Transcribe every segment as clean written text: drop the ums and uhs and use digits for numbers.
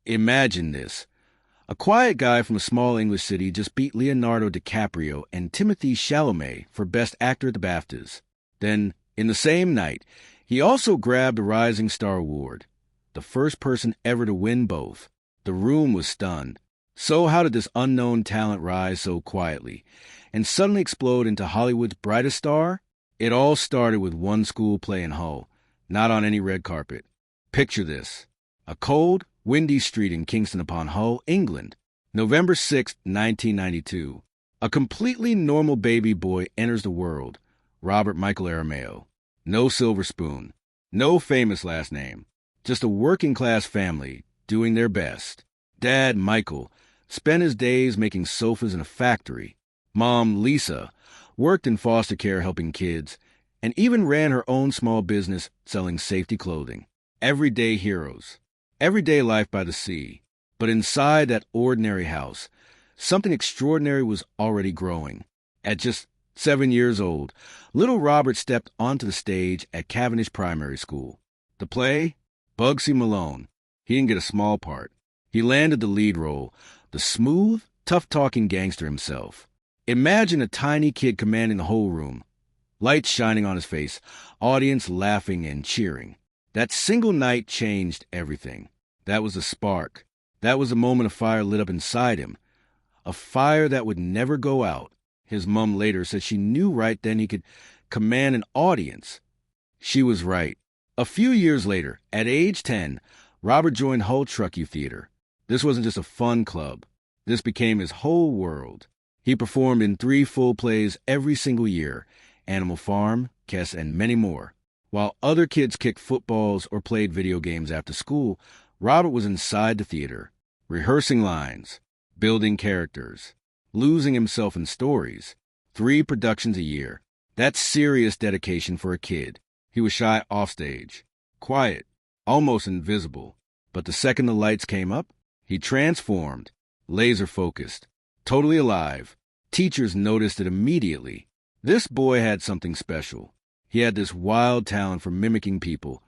Imagine this. A quiet guy from a small English city just beat Leonardo DiCaprio and Timothée Chalamet for Best Actor at the BAFTAs. Then, in the same night, he also grabbed a Rising Star Award, the first person ever to win both. The room was stunned. So how did this unknown talent rise so quietly and suddenly explode into Hollywood's brightest star? It all started with one school play in Hull, not on any red carpet. Picture this. A cold, windy street in Kingston upon Hull, England. November 6, 1992. A completely normal baby boy enters the world. Robert Michael Aramayo. No silver spoon. No famous last name. Just a working-class family doing their best. Dad, Michael, spent his days making sofas in a factory. Mom, Lisa, worked in foster care helping kids, and even ran her own small business selling safety clothing. Everyday heroes. Everyday life by the sea. But inside that ordinary house, something extraordinary was already growing. At just 7 years old, little Robert stepped onto the stage at Cavendish Primary School. The play? Bugsy Malone. He didn't get a small part. He landed the lead role, the smooth, tough-talking gangster himself. Imagine a tiny kid commanding the whole room. Lights shining on his face, audience laughing and cheering. That single night changed everything. That was a spark. That was a moment of fire lit up inside him. A fire that would never go out. His mom later said she knew right then he could command an audience. She was right. A few years later, at age 10, Robert joined Hull Truck Youth Theater. This wasn't just a fun club. This became his whole world. He performed in 3 full plays every single year, Animal Farm, Kess, and many more. While other kids kicked footballs or played video games after school, Robert was inside the theater, rehearsing lines, building characters, losing himself in stories. 3 productions a year. That's serious dedication for a kid. He was shy offstage, quiet, almost invisible. But the second the lights came up, he transformed, laser-focused, totally alive. Teachers noticed it immediately. This boy had something special. He had this wild talent for mimicking people,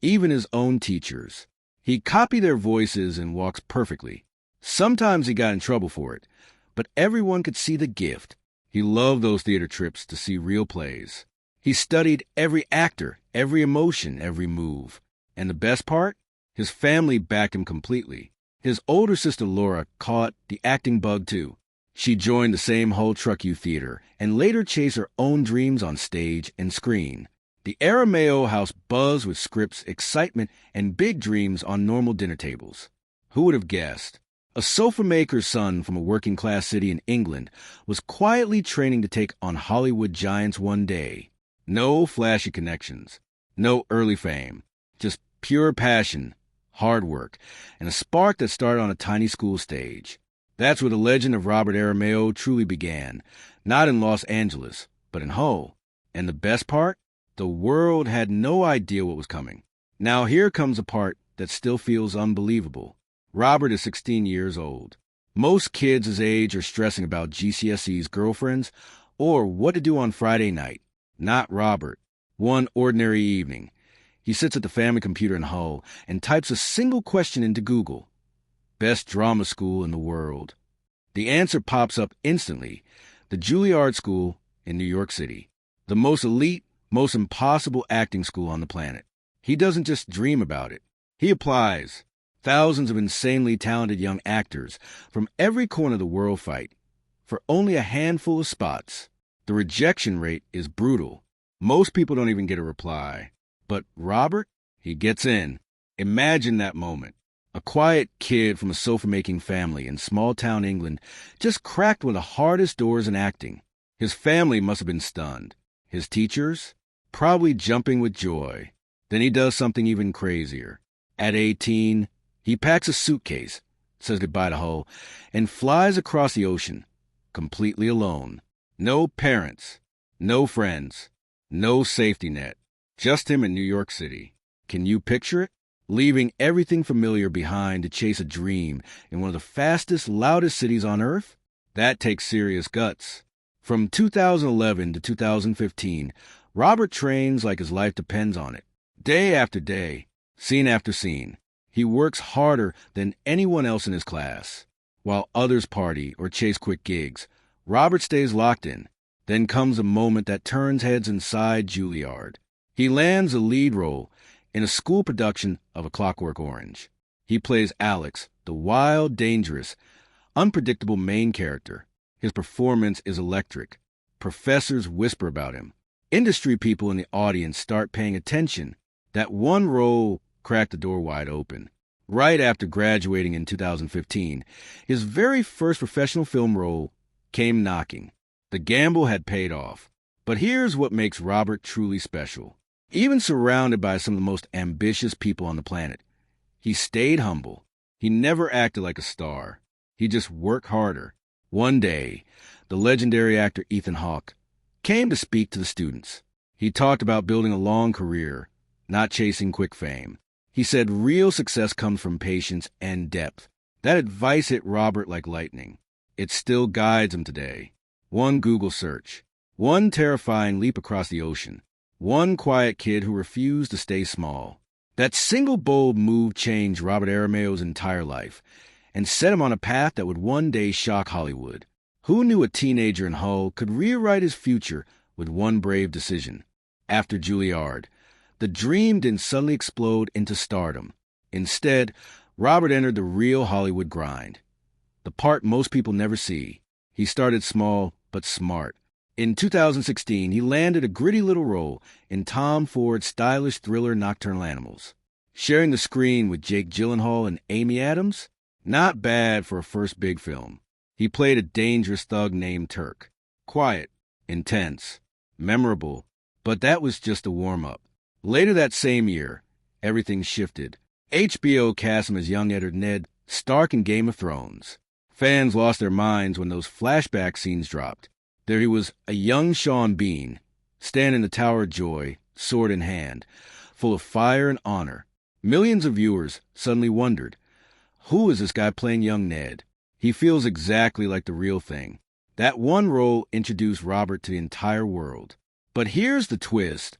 even his own teachers. He copied their voices and walks perfectly. Sometimes he got in trouble for it, but everyone could see the gift. He loved those theater trips to see real plays. He studied every actor, every emotion, every move. And the best part? His family backed him completely. His older sister Laura caught the acting bug too. She joined the same Hull Truck Youth Theater and later chased her own dreams on stage and screen. The Aramayo house buzzed with scripts, excitement, and big dreams on normal dinner tables. Who would have guessed? A sofa maker's son from a working-class city in England was quietly training to take on Hollywood giants one day. No flashy connections, no early fame, just pure passion, hard work, and a spark that started on a tiny school stage. That's where the legend of Robert Aramayo truly began, not in Los Angeles, but in Hull. And the best part? The world had no idea what was coming. Now here comes a part that still feels unbelievable. Robert is 16 years old. Most kids his age are stressing about GCSE's girlfriends or what to do on Friday night. Not Robert. One ordinary evening, he sits at the family computer in Hull and types a single question into Google. Best drama school in the world. The answer pops up instantly. The Juilliard School in New York City. The most elite, most impossible acting school on the planet. He doesn't just dream about it. He applies. Thousands of insanely talented young actors from every corner of the world fight for only a handful of spots. The rejection rate is brutal. Most people don't even get a reply. But Robert, he gets in. Imagine that moment. A quiet kid from a sofa-making family in small-town England just cracked one of the hardest doors in acting. His family must have been stunned. His teachers? Probably jumping with joy. Then he does something even crazier. At 18, he packs a suitcase, says goodbye to Hull, and flies across the ocean, completely alone. No parents, no friends, no safety net. Just him in New York City. Can you picture it? Leaving everything familiar behind to chase a dream in one of the fastest, loudest cities on Earth? That takes serious guts. From 2011 to 2015, Robert trains like his life depends on it. Day after day, scene after scene. He works harder than anyone else in his class. While others party or chase quick gigs, Robert stays locked in. Then comes a moment that turns heads inside Juilliard. He lands a lead role in a school production of A Clockwork Orange. He plays Alex, the wild, dangerous, unpredictable main character. His performance is electric. Professors whisper about him. Industry people in the audience start paying attention. That one role cracked the door wide open. Right after graduating in 2015, his very first professional film role came knocking. The gamble had paid off. But here's what makes Robert truly special. Even surrounded by some of the most ambitious people on the planet, he stayed humble. He never acted like a star. He just worked harder. One day, the legendary actor Ethan Hawke came to speak to the students. He talked about building a long career, not chasing quick fame. He said real success comes from patience and depth. That advice hit Robert like lightning. It still guides him today. One Google search, one terrifying leap across the ocean, one quiet kid who refused to stay small. That single bold move changed Robert Aramayo's entire life and set him on a path that would one day shock Hollywood. Who knew a teenager in Hull could rewrite his future with one brave decision? After Juilliard, the dream didn't suddenly explode into stardom. Instead, Robert entered the real Hollywood grind. The part most people never see. He started small, but smart. In 2016, he landed a gritty little role in Tom Ford's stylish thriller Nocturnal Animals. Sharing the screen with Jake Gyllenhaal and Amy Adams? Not bad for a first big film. He played a dangerous thug named Turk. Quiet, intense, memorable, but that was just a warm-up. Later that same year, everything shifted. HBO cast him as young Ned Stark in Game of Thrones. Fans lost their minds when those flashback scenes dropped. There he was, a young Sean Bean, standing in the Tower of Joy, sword in hand, full of fire and honor. Millions of viewers suddenly wondered, who is this guy playing young Ned? He feels exactly like the real thing. That one role introduced Robert to the entire world. But here's the twist.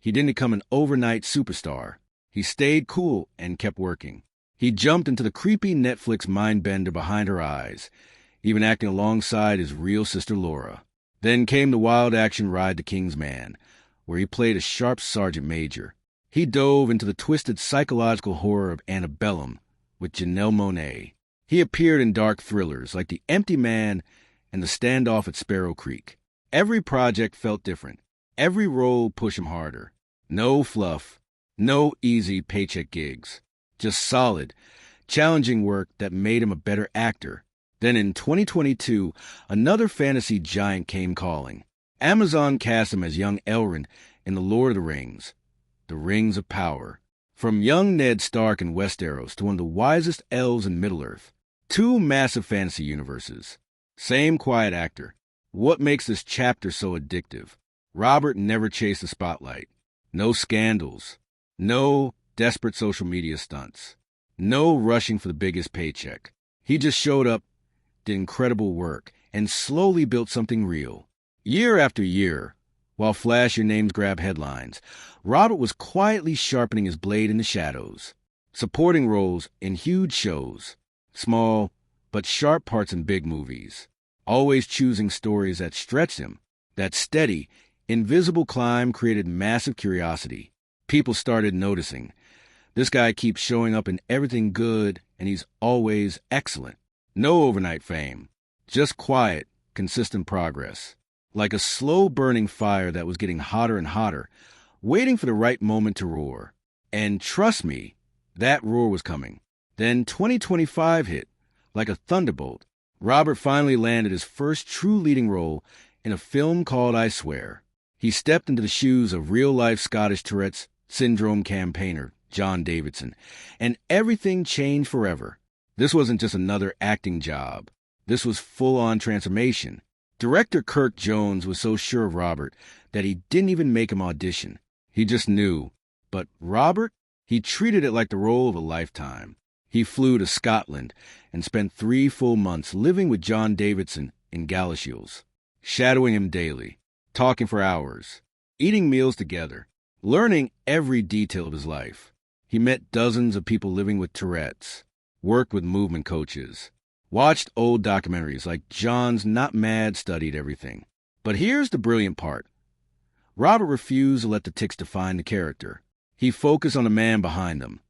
He didn't become an overnight superstar. He stayed cool and kept working. He jumped into the creepy Netflix mind-bender Behind Her Eyes, even acting alongside his real sister Laura. Then came the wild action ride to King's Man, where he played a sharp sergeant major. He dove into the twisted psychological horror of Antebellum with Janelle Monáe. He appeared in dark thrillers like The Empty Man and The Standoff at Sparrow Creek. Every project felt different. Every role pushed him harder. No fluff, no easy paycheck gigs. Just solid, challenging work that made him a better actor. Then in 2022, another fantasy giant came calling. Amazon cast him as young Elrond in The Lord of the Rings, The Rings of Power. From young Ned Stark in Westeros to one of the wisest elves in Middle-earth. Two massive fantasy universes. Same quiet actor. What makes this chapter so addictive? Robert never chased the spotlight. No scandals. No desperate social media stunts. No rushing for the biggest paycheck. He just showed up, did incredible work, and slowly built something real. Year after year, while flashier names grab headlines, Robert was quietly sharpening his blade in the shadows, supporting roles in huge shows, small but sharp parts in big movies, always choosing stories that stretched him. That steady, invisible climb created massive curiosity. People started noticing. This guy keeps showing up in everything good, and he's always excellent. No overnight fame, just quiet, consistent progress. Like a slow-burning fire that was getting hotter and hotter, waiting for the right moment to roar. And trust me, that roar was coming. Then 2025 hit, like a thunderbolt. Robert finally landed his first true leading role in a film called I Swear. He stepped into the shoes of real-life Scottish Tourette's syndrome campaigner, John Davidson, and everything changed forever. This wasn't just another acting job. This was full-on transformation. Director Kirk Jones was so sure of Robert that he didn't even make him audition. He just knew. But Robert, he treated it like the role of a lifetime. He flew to Scotland and spent 3 full months living with John Davidson in Galashiels, shadowing him daily, talking for hours, eating meals together, learning every detail of his life. He met dozens of people living with Tourette's, worked with movement coaches, watched old documentaries like John's Not Mad Studied Everything. But here's the brilliant part. Robert refused to let the tics define the character. He focused on the man behind them.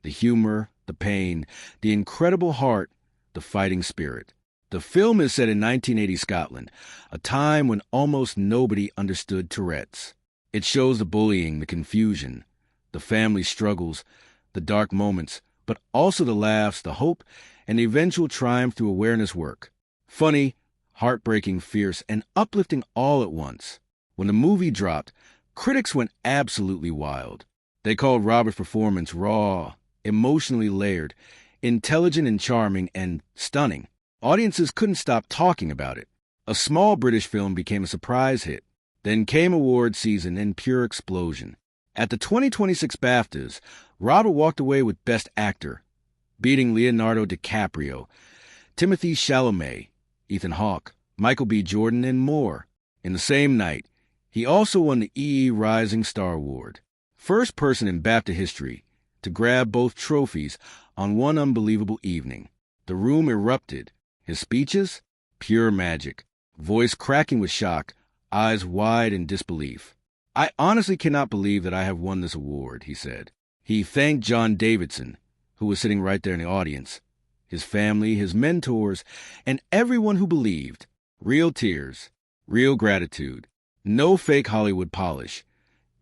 The humor, the pain, the incredible heart, the fighting spirit. The film is set in 1980 Scotland, a time when almost nobody understood Tourette's. It shows the bullying, the confusion, the family struggles, the dark moments, but also the laughs, the hope, and the eventual triumph through awareness work. Funny, heartbreaking, fierce, and uplifting all at once. When the movie dropped, critics went absolutely wild. They called Robert's performance raw, emotionally layered, intelligent and charming, and stunning. Audiences couldn't stop talking about it. A small British film became a surprise hit. Then came award season and pure explosion. At the 2026 BAFTAs, Robert walked away with Best Actor, beating Leonardo DiCaprio, Timothée Chalamet, Ethan Hawke, Michael B. Jordan, and more. In the same night, he also won the EE Rising Star Award. First person in BAFTA history to grab both trophies on one unbelievable evening. The room erupted. His speeches? Pure magic. Voice cracking with shock, eyes wide in disbelief. "I honestly cannot believe that I have won this award," he said. He thanked John Davidson, who was sitting right there in the audience, his family, his mentors, and everyone who believed. Real tears, real gratitude, no fake Hollywood polish.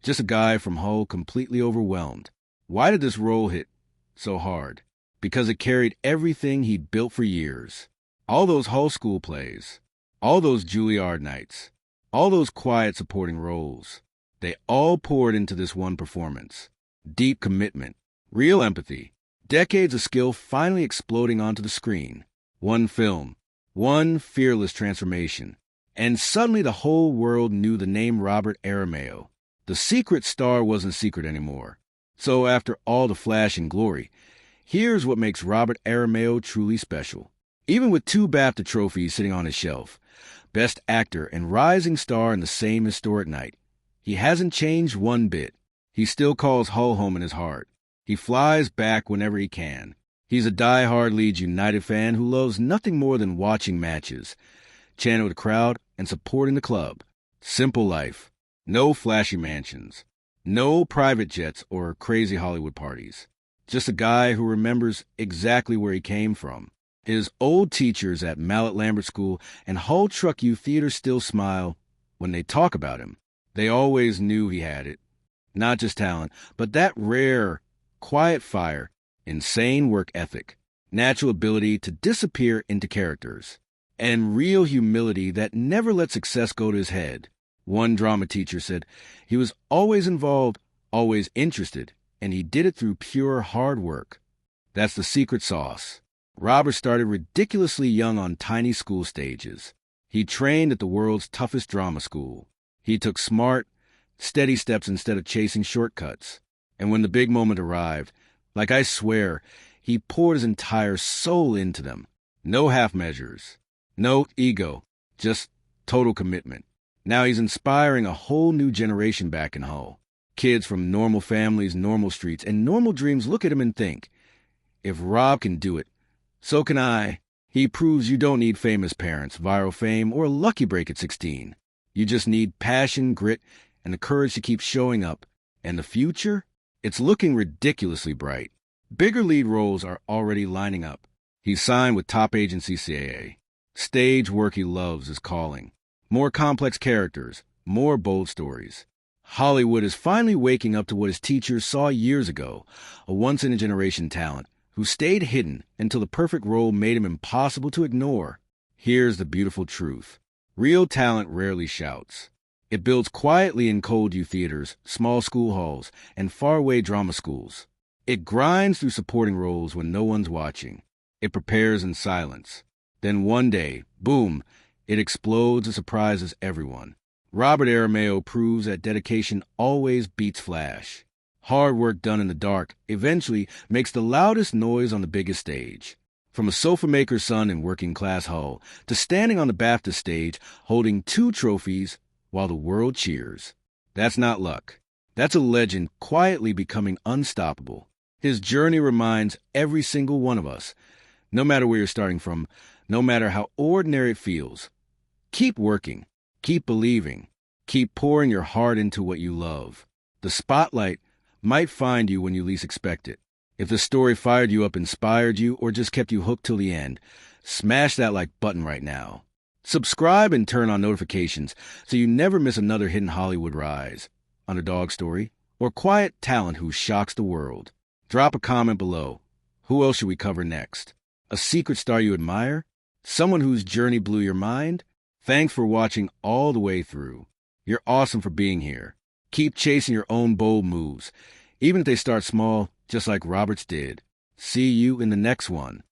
Just a guy from Hull completely overwhelmed. Why did this role hit so hard? Because it carried everything he'd built for years. All those Hull school plays, all those Juilliard nights, all those quiet supporting roles. They all poured into this one performance. Deep commitment, real empathy, decades of skill finally exploding onto the screen. One film, one fearless transformation. And suddenly the whole world knew the name Robert Aramayo. The secret star wasn't secret anymore. So after all the flash and glory, here's what makes Robert Aramayo truly special. Even with 2 BAFTA trophies sitting on his shelf, Best Actor and Rising Star in the same historic night, he hasn't changed one bit. He still calls Hull home in his heart. He flies back whenever he can. He's a die-hard Leeds United fan who loves nothing more than watching matches, chanting with the crowd, and supporting the club. Simple life. No flashy mansions. No private jets or crazy Hollywood parties. Just a guy who remembers exactly where he came from. His old teachers at Mallet Lambert School and Hull Truck U Theater still smile when they talk about him. They always knew he had it. Not just talent, but that rare, quiet fire, insane work ethic, natural ability to disappear into characters, and real humility that never let success go to his head. One drama teacher said he was always involved, always interested, and he did it through pure hard work. That's the secret sauce. Robert started ridiculously young on tiny school stages. He trained at the world's toughest drama school. He took smart, steady steps instead of chasing shortcuts. And when the big moment arrived, like I swear, he poured his entire soul into them. No half measures. No ego. Just total commitment. Now he's inspiring a whole new generation back in Hull. Kids from normal families, normal streets, and normal dreams look at him and think, if Rob can do it, so can I. He proves you don't need famous parents, viral fame, or a lucky break at 16. You just need passion, grit, and the courage to keep showing up. And the future? It's looking ridiculously bright. Bigger lead roles are already lining up. He's signed with top agency CAA. Stage work he loves is calling. More complex characters, more bold stories. Hollywood is finally waking up to what his teachers saw years ago, a once-in-a-generation talent who stayed hidden until the perfect role made him impossible to ignore. Here's the beautiful truth. Real talent rarely shouts. It builds quietly in cold U theaters, small school halls, and faraway drama schools. It grinds through supporting roles when no one's watching. It prepares in silence. Then one day, boom, it explodes and surprises everyone. Robert Aramayo proves that dedication always beats flash. Hard work done in the dark eventually makes the loudest noise on the biggest stage. From a sofa maker's son in working-class Hull to standing on the BAFTA stage holding 2 trophies while the world cheers. That's not luck. That's a legend quietly becoming unstoppable. His journey reminds every single one of us, no matter where you're starting from, no matter how ordinary it feels. Keep working, keep believing, keep pouring your heart into what you love. The spotlight might find you when you least expect it. If the story fired you up, inspired you, or just kept you hooked till the end, smash that like button right now. Subscribe and turn on notifications so you never miss another hidden Hollywood rise, underdog story, or quiet talent who shocks the world. Drop a comment below. Who else should we cover next? A secret star you admire? Someone whose journey blew your mind? Thanks for watching all the way through. You're awesome for being here. Keep chasing your own bold moves, even if they start small, just like Robert's did. See you in the next one.